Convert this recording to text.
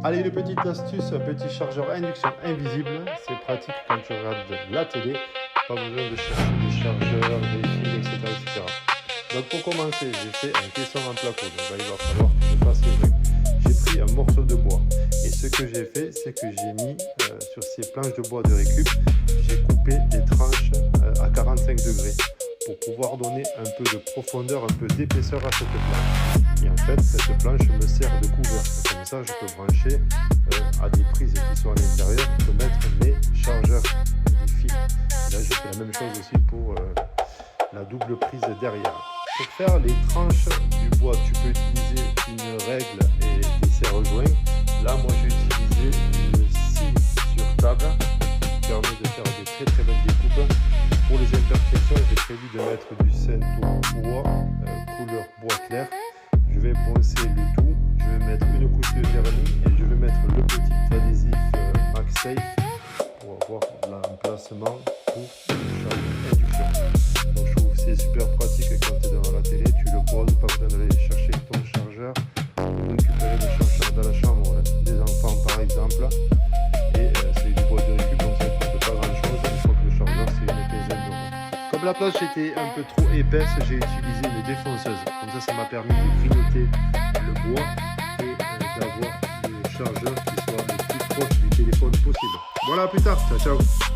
Allez, une petite astuce, un petit chargeur induction invisible. C'est pratique quand tu regardes la télé. Pas besoin de chercher des chargeurs, des fils, etc. Donc pour commencer, j'ai fait un caisson en placo. Donc là, il va falloir que je fasse les règles. J'ai pris un morceau de bois. Et ce que j'ai fait, c'est que j'ai mis sur ces planches de bois de récup, j'ai coupé des tranches à 45 degrés pour pouvoir donner un peu de profondeur, un peu d'épaisseur à cette planche. Et en fait, cette planche me sert de couvercle. Comme ça, je peux brancher à des prises qui sont à l'intérieur, je peux mettre mes chargeurs, des fils. Et là, je fais la même chose aussi pour la double prise derrière. Pour faire les tranches du bois, tu peux utiliser une règle et des serre-joints. Là, moi, j'ai utilisé une scie sur table qui permet de faire des très belles découpes. Pour les imperfections, j'ai prévu de mettre du ceinture bois, couleur bois clair. Je vais poncer le tout, je vais mettre une couche de vernis et je vais mettre le petit adhésif MagSafe pour avoir l'emplacement pour le chargeur induction. Donc je trouve que c'est super pratique quand tu es devant la télé, tu le poses, pas besoin d'aller chercher ton chargeur, de récupérer le chargeur dans la chambre des enfants par exemple. Et c'est du bois de récup, donc ça ne coûte pas grand chose, une fois que le chargeur c'est une quinzaine d'euros. Comme la planche était un peu trop épaisse, j'ai utilisé une défonceuse. Comme ça m'a permis de grignoter le bois et d'avoir le chargeur qui soit le plus proche du téléphone possible. Voilà, à plus tard, ciao ciao.